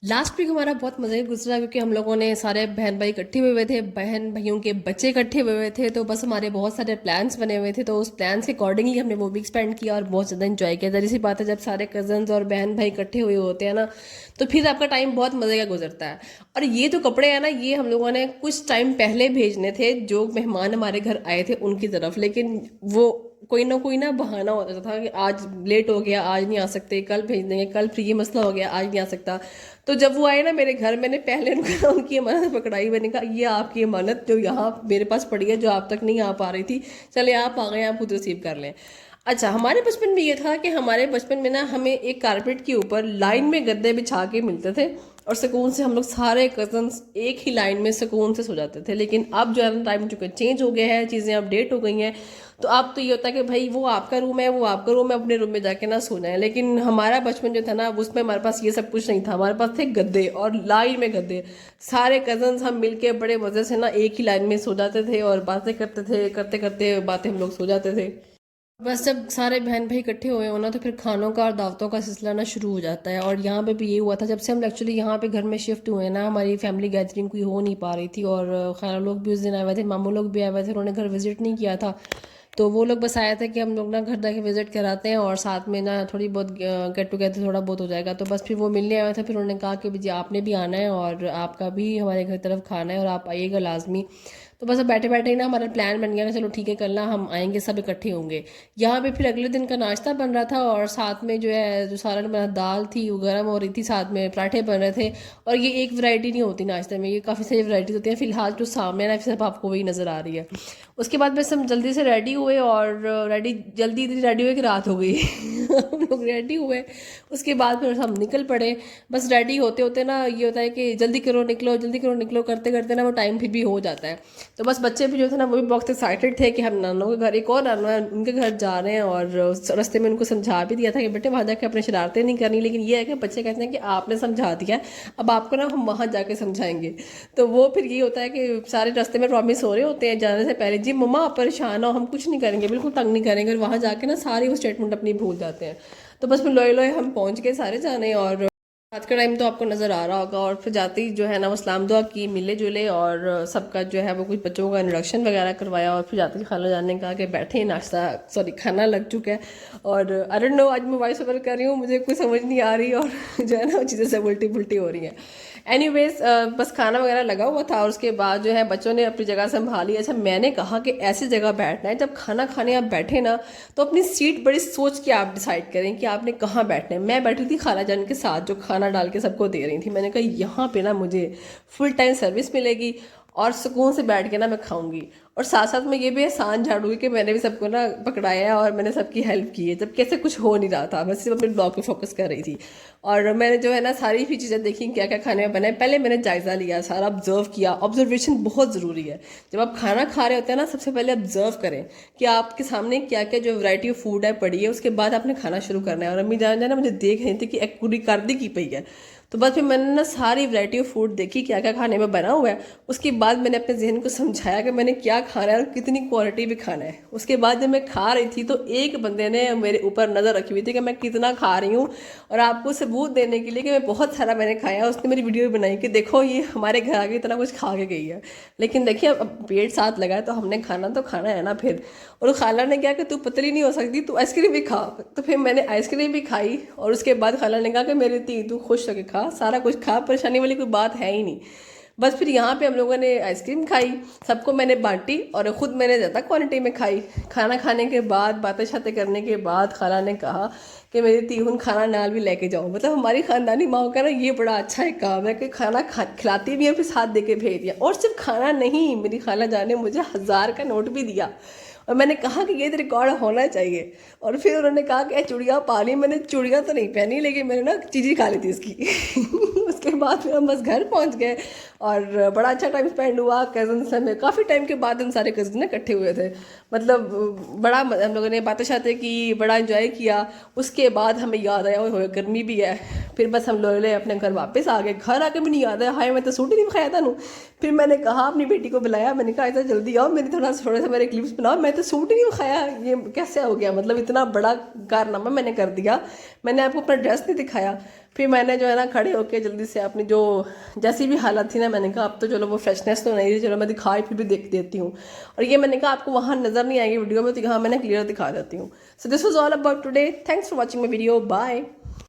Last week हमारा बहुत मज़े गुजरा क्योंकि हम लोगों ने सारे बहन भाई इकट्ठे हुए थे, बहन भाइयों के बच्चे इकट्ठे हुए थे, तो बस हमारे बहुत सारे प्लान्स बने हुए थे। तो उस प्लान्स के अकॉर्डिंगली हमने वो वीक स्पेंड किया और बहुत ज़्यादा इंजॉय किया। जरी सी बात है, जब सारे कजन्स और बहन भाई इकट्ठे हुए होते हैं ना, तो फिर आपका टाइम बहुत मज़े का गुजरता है। और ये जो कपड़े हैं ना, ये हम लोगों ने कुछ टाइम पहले भेजने थे जो मेहमान हमारे घर आए थे उनकी तरफ, लेकिन वो कोई ना बहाना होता था कि आज लेट हो गया, आज नहीं आ सकते, कल भेज देंगे, कल फिर ये मसला हो गया, आज नहीं आ सकता। तो जब वो आए ना मेरे घर, मैंने पहले उनको उनकी अमानत पकड़ाई। मैंने कहा ये आपकी अमानत जो यहाँ मेरे पास पड़ी है, जो आप तक नहीं आ पा रही थी, चले आप आ गए, आप खुद रिसीव कर लें। अच्छा, हमारे बचपन में ये था कि हमारे बचपन में ना हमें एक कारपेट के ऊपर लाइन में गद्दे बिछा के मिलते थे और सुकून से हम लोग सारे कजन्स एक ही लाइन में सुकून से सो जाते थे। लेकिन अब जो है ना, टाइम चुके चेंज हो गया है, चीज़ें अपडेट हो गई हैं। तो अब तो ये होता है कि भाई वो आपका रूम है, वो आपका रूम है, अपने रूम में जाके ना सोना है। लेकिन हमारा बचपन जो था ना, उसमें हमारे पास ये सब कुछ नहीं था। हमारे पास थे गद्दे और लाइन में गद्दे, सारे कजन्स हम मिलके बड़े मज़े से ना एक ही लाइन में सो जाते थे और बातें करते थे, करते करते बातें हम लोग सो जाते थे। बस जब सारे बहन भाई इकट्ठे हुए हो ना, तो फिर खानों का और दावतों का सिलसिला ना शुरू हो जाता है। और यहाँ पे भी ये हुआ था, जब से हम एक्चुअली यहाँ पे घर में शिफ्ट हुए ना, हमारी फैमिली गैदरिंग कोई हो नहीं पा रही थी। और खाला लोग भी उस दिन आए हुए थे, मामू लोग भी आए हुए थे, उन्होंने घर विजिट नहीं किया था। तो वो लोग बस आया था कि हम लोग ना घर जाके विजिट कराते हैं और साथ में ना थोड़ी बहुत गेट टुगेदर थोड़ा बहुत हो जाएगा। तो बस फिर वो मिलने आया था, फिर उन्होंने कहा कि जी आपने भी आना है और आपका भी हमारे घर तरफ खाना है और आप आइएगा लाजमी। तो बस अब बैठे बैठे ही ना हमारा प्लान बन गया कि चलो ठीक है, कल ना हम आएंगे, सब इकट्ठे होंगे। यहाँ पे फिर अगले दिन का नाश्ता बन रहा था और साथ में जो है जो सालन बना, दाल थी वो गर्म हो रही थी, साथ में पराठे बन रहे थे। और ये एक वैरायटी नहीं होती नाश्ते में, ये काफ़ी सारी वैराइटीज होती हैं। फिलहाल जो सामने ना सिर्फ आपको वही नज़र आ रही है। उसके बाद बस हम जल्दी से रेडी हुए और जल्दी इतनी रेडी हुए कि रात हो गई हम लोग रेडी हुए, उसके बाद फिर हम निकल पड़े। बस रेडी होते होते ना ये होता है कि जल्दी करो निकलो, जल्दी करो निकलो, करते करते ना वो टाइम फिर भी हो जाता है। तो बस बच्चे भी जो थे ना, वो भी बहुत एक्साइटेड थे कि हम नानों के घर, एक और नाना है उनके घर जा रहे हैं। और रास्ते में उनको समझा भी दिया था कि बेटे वहाँ जाके अपने शरारतें नहीं करनी। लेकिन ये है कि बच्चे कहते हैं कि आपने समझा दिया है, अब आपको ना हम वहाँ जाके समझाएंगे। तो वो फिर ये होता है कि सारे रास्ते में प्रॉमिस हो रहे होते हैं जाने से पहले, जी मम्मा आप परेशान हो, हम कुछ नहीं करेंगे, बिल्कुल तंग नहीं करेंगे। और वहाँ जाके ना सारी वो स्टेटमेंट अपनी भूल जाते हैं। तो बस फिर लोए लोए हम पहुँच गए सारे जाने। और रात का टाइम तो आपको नज़र आ रहा होगा। और फिर जाते ही जो है ना वो सलाम दुआ की, मिले जुले और सबका जो है वो कुछ बच्चों का इंट्रोडक्शन वगैरह करवाया। और फिर जाते ही खाना जाने कहा कि बैठे, नाश्ता सॉरी खाना लग चुका है। और आई डोंट नो, आज मैं वॉइस ओवर कर रही हूँ, मुझे कुछ समझ नहीं आ रही और जो है ना वो चीज़ें सब उल्टी पुल्टी हो रही हैं। एनीवेज बस खाना वगैरह लगा हुआ था और उसके बाद जो है बच्चों ने अपनी जगह संभाली। अच्छा, मैंने कहा कि ऐसी जगह बैठना है, जब खाना खाने आप बैठे ना, तो अपनी सीट बड़ी सोच के आप डिसाइड करें कि आपने कहाँ बैठना है। मैं बैठी थी खाला जान के साथ, जो खाना डाल के सबको दे रही थी। मैंने कहा यहाँ पे ना मुझे फुल टाइम सर्विस मिलेगी और सुकून से बैठ के ना मैं खाऊंगी। और साथ साथ में ये भी एहसान झाड़ूंगी कि मैंने भी सबको ना पकड़ाया है और मैंने सबकी हेल्प की है, जब कैसे कुछ हो नहीं रहा था, मैं सिर्फ अपने ब्लॉग पे फोकस कर रही थी। और मैंने जो है ना सारी भी चीज़ें देखी, क्या क्या खाने में बना है। पहले मैंने जायज़ा लिया, सारा ऑब्जर्व किया। ऑब्जर्वेशन बहुत ज़रूरी है। जब आप खाना खा रहे होते हैं ना, सबसे पहले ऑब्जर्व करें कि आपके सामने क्या क्या जो वैरायटी ऑफ फूड है पड़ी है, उसके बाद आपने खाना शुरू करना है। और अम्मी जान ना मुझे देख रही थी कि एक पूरी कर दी की पई है। तो बस फिर मैंने ना सारी वैरायटी ऑफ फूड देखी, क्या क्या खाने में बना हुआ है। उसके बाद मैंने अपने जहन को समझाया कि मैंने क्या खाना है और कितनी क्वालिटी भी खाना है। उसके बाद जब मैं खा रही थी, तो एक बंदे ने मेरे ऊपर नज़र रखी हुई थी कि मैं कितना खा रही हूँ। और आपको सबूत देने के लिए कि मैं बहुत सारा मैंने खाया, उसने मेरी वीडियो भी बनाई कि देखो ये हमारे घर आके इतना कुछ खा के गई है। लेकिन देखिए, अब पेट साथ लगा है तो हमने खाना तो खाना है ना फिर। और खाला ने क्या कि तू पतली नहीं हो सकती, तू आइसक्रीम भी खा। तो फिर मैंने आइसक्रीम भी खाई और उसके बाद खाला ने कहा कि मेरी धी तू खुश होकर खा, सारा कुछ खा, परेशानी वाली कोई बात है ही नहीं। बस फिर यहाँ पे हम लोगों ने आइसक्रीम खाई, सबको मैंने बांटी और ख़ुद मैंने ज़्यादा क्वांटिटी में खाई। खाना खाने के बाद बातें शातें करने के बाद खाला ने कहा कि मेरी तीहुन खाना नाल भी लेके जाओ। मतलब हमारी ख़ानदानी माओ का ना ये बड़ा अच्छा एक काम है कि खाना खिलाती भी है, फिर साथ दे के भेज दिया। और सिर्फ खाना नहीं, मेरी खाला जान ने मुझे 1000 का नोट भी दिया। और मैंने कहा कि ये तो रिकॉर्ड होना चाहिए। और फिर उन्होंने कहा कि चूड़ियाँ पा ली। मैंने चूड़ियाँ तो नहीं पहनी, लेकिन मैंने ना चीज़ी खा ली थी उसकी उसके बाद फिर हम बस घर पहुंच गए और बड़ा अच्छा टाइम स्पेंड हुआ कज़न से। में काफ़ी टाइम के बाद हम सारे कज़न इकट्ठे हुए थे। मतलब बड़ा हम लोगों ने बातें शातें की, बड़ा इंजॉय किया। उसके बाद हमें याद आया, ओए होए गर्मी भी है, फिर बस हम लोग अपने घर वापस आ गए। घर आके भी नहीं याद है, हाय मैं तो सूट ही नहीं दिखाया था। फिर मैंने कहा अपनी बेटी को बुलाया, मैंने कहा इतना जल्दी आओ, मेरी थोड़ा सा मेरे क्लिप्स बनाओ, मैं तो सूट ही नहीं दिखाया, ये कैसे हो गया, मतलब इतना बड़ा कारनामा मैंने कर दिया, मैंने आपको अपना ड्रेस नहीं दिखाया। फिर मैंने जो है ना खड़े होके जल्दी से अपनी जो जैसी भी हालत थी ना, मैंने कहा अब तो चलो वो फ्रेशनेस तो नहीं थी, चलो मैं दिखाई फिर भी देख देती हूँ। और ये मैंने कहा आपको वहाँ नज़र नहीं आएगी वीडियो में, तो यहाँ मैंने क्लियर दिखा देती हूँ। So this was all about today, thanks for watching my video, bye.